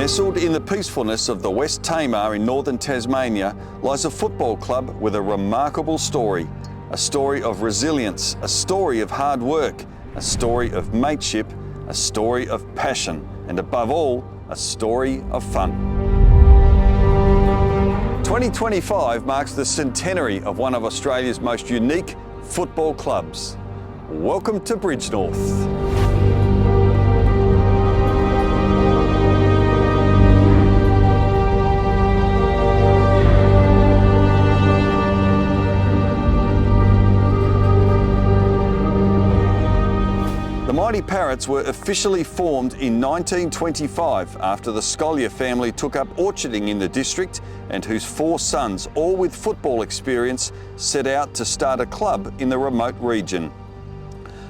Nestled in the peacefulness of the West Tamar in northern Tasmania lies a football club with a remarkable story. A story of resilience, a story of hard work, a story of mateship, a story of passion, and above all, a story of fun. 2025 marks the centenary of one of Australia's most unique football clubs. Welcome to Bridgenorth. The Mighty Parrots were officially formed in 1925 after the Scolyer family took up orcharding in the district and whose 4 sons, all with football experience, set out to start a club in the remote region.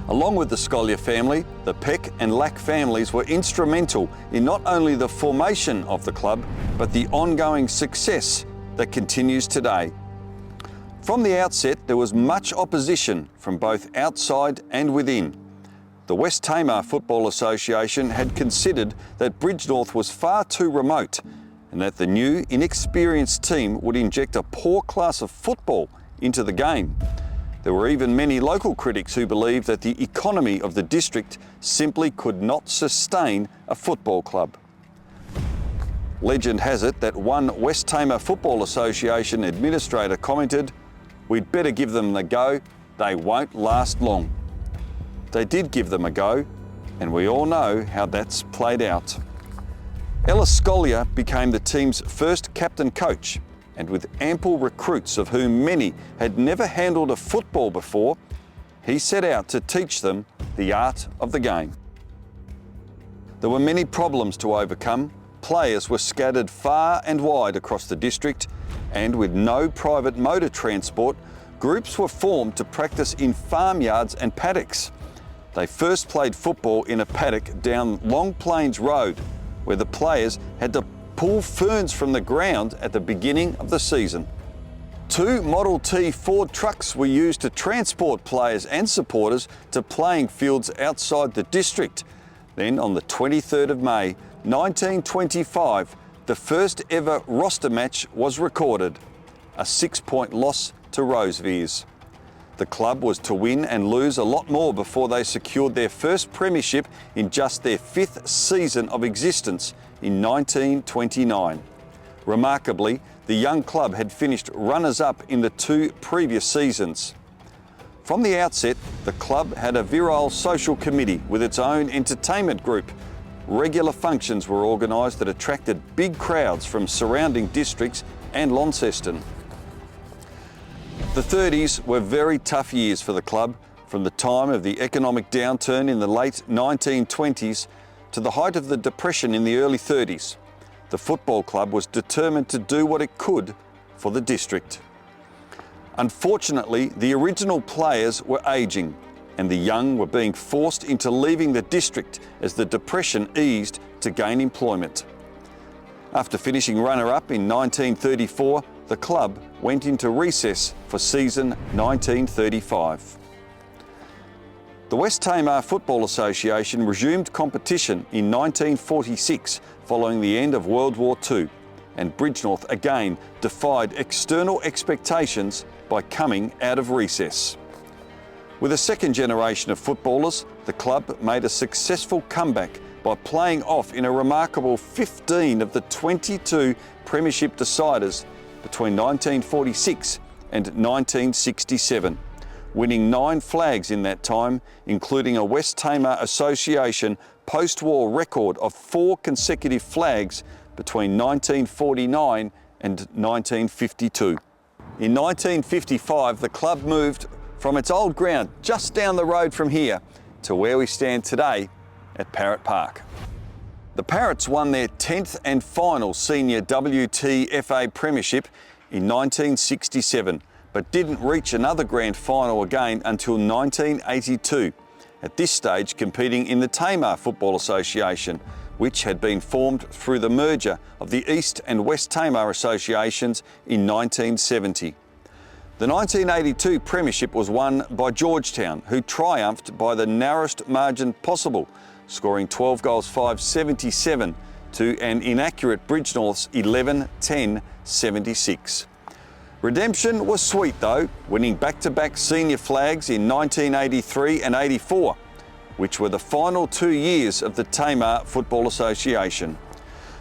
Along with the Scolyer family, the Peck and Lack families were instrumental in not only the formation of the club, but the ongoing success that continues today. From the outset, there was much opposition from both outside and within. The West Tamar Football Association had considered that Bridgenorth was far too remote and that the new, inexperienced team would inject a poor class of football into the game. There were even many local critics who believed that the economy of the district simply could not sustain a football club. Legend has it that one West Tamar Football Association administrator commented, "We'd better give them a go, they won't last long." They did give them a go, and we all know how that's played out. Ellis Scolyer became the team's first captain coach, and with ample recruits of whom many had never handled a football before, he set out to teach them the art of the game. There were many problems to overcome. Players were scattered far and wide across the district, and with no private motor transport, groups were formed to practice in farmyards and paddocks. They first played football in a paddock down Long Plains Road, where the players had to pull ferns from the ground at the beginning of the season. 2 Model T Ford trucks were used to transport players and supporters to playing fields outside the district. Then on the 23rd of May, 1925, the first ever roster match was recorded, a 6-point loss to Rosevears. The club was to win and lose a lot more before they secured their first premiership in just their 5th season of existence in 1929. Remarkably, the young club had finished runners-up in the 2 previous seasons. From the outset, the club had a virile social committee with its own entertainment group. Regular functions were organised that attracted big crowds from surrounding districts and Launceston. The 30s were very tough years for the club, from the time of the economic downturn in the late 1920s to the height of the Depression in the early 30s. The football club was determined to do what it could for the district. Unfortunately, the original players were ageing, and the young were being forced into leaving the district as the Depression eased to gain employment. After finishing runner-up in 1934, the club went into recess for season 1935. The West Tamar Football Association resumed competition in 1946 following the end of World War II, and Bridgenorth again defied external expectations by coming out of recess. With a second generation of footballers, the club made a successful comeback by playing off in a remarkable 15 of the 22 premiership deciders between 1946 and 1967, winning 9 flags in that time, including a West Tamar Association post-war record of 4 consecutive flags between 1949 and 1952. In 1955, the club moved from its old ground just down the road from here to where we stand today at Parrot Park. The Parrots won their 10th and final senior WTFA premiership in 1967, but didn't reach another grand final again until 1982, at this stage competing in the Tamar Football Association, which had been formed through the merger of the East and West Tamar Associations in 1970. The 1982 premiership was won by Georgetown, who triumphed by the narrowest margin possible, scoring 12 goals 577 to an inaccurate Bridgenorth's 11-10-76. Redemption was sweet though, winning back-to-back senior flags in 1983 and 84, which were the final 2 years of the Tamar Football Association.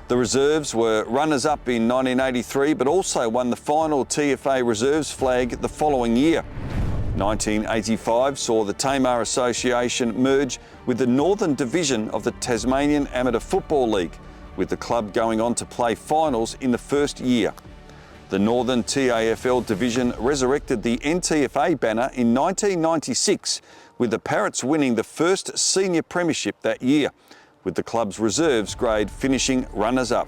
The reserves were runners-up in 1983, but also won the final TFA Reserves flag the following year. 1985 saw the Tamar Association merge with the Northern Division of the Tasmanian Amateur Football League, with the club going on to play finals in the first year. The Northern TAFL division resurrected the NTFA banner in 1996, with the Parrots winning the first senior premiership that year, with the club's reserves grade finishing runners-up.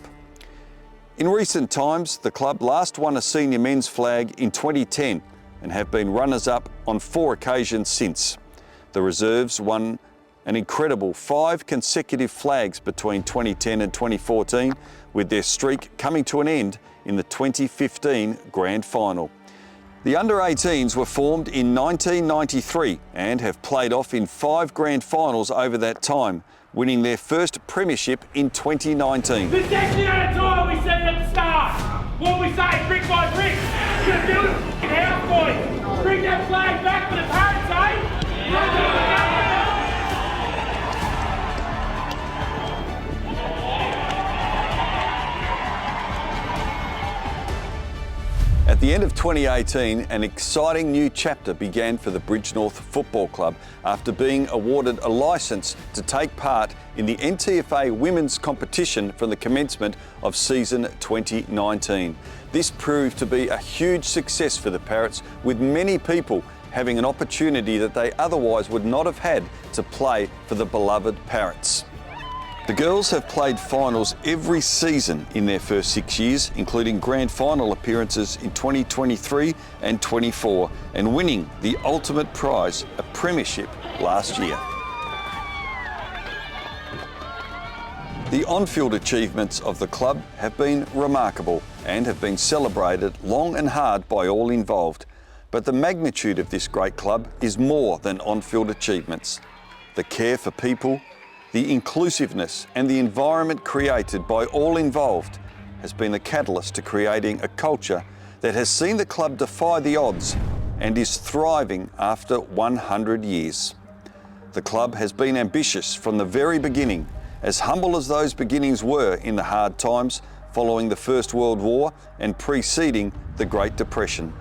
In recent times, the club last won a senior men's flag in 2010 and have been runners-up on 4 occasions since. The reserves won an incredible 5 consecutive flags between 2010 and 2014, with their streak coming to an end in the 2015 Grand Final. The under-18s were formed in 1993 and have played off in 5 Grand Finals over that time, winning their first premiership in 2019. This section at a time, we said it at the start. What we say, brick by brick. We're going to build a house, boys. Bring that flag back for the Parrots, eh? At the end of 2018, an exciting new chapter began for the Bridgenorth Football Club after being awarded a licence to take part in the NTFA Women's Competition from the commencement of season 2019. This proved to be a huge success for the Parrots, with many people having an opportunity that they otherwise would not have had to play for the beloved Parrots. The girls have played finals every season in their first 6 years, including grand final appearances in 2023 and 24, and winning the ultimate prize, a premiership, last year. The on-field achievements of the club have been remarkable and have been celebrated long and hard by all involved. But the magnitude of this great club is more than on-field achievements. The care for people, the inclusiveness and the environment created by all involved has been the catalyst to creating a culture that has seen the club defy the odds and is thriving after 100 years. The club has been ambitious from the very beginning, as humble as those beginnings were in the hard times following the First World War and preceding the Great Depression.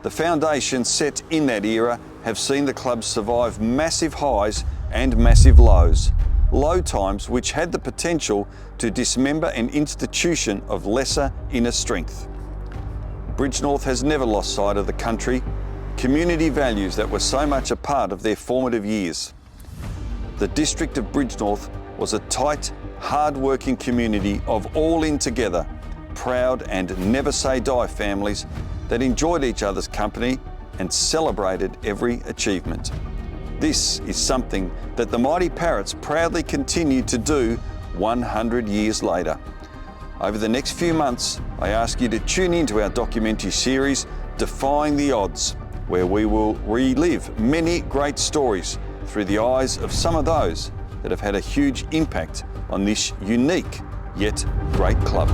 The foundations set in that era have seen the club survive massive highs and massive lows, low times which had the potential to dismember an institution of lesser inner strength. Bridgenorth has never lost sight of the country, community values that were so much a part of their formative years. The district of Bridgenorth was a tight, hard-working community of all in together, proud and never say die families that enjoyed each other's company and celebrated every achievement. This is something that the mighty Parrots proudly continue to do 100 years later. Over the next few months, I ask you to tune into our documentary series, Defying the Odds, where we will relive many great stories through the eyes of some of those that have had a huge impact on this unique yet great club.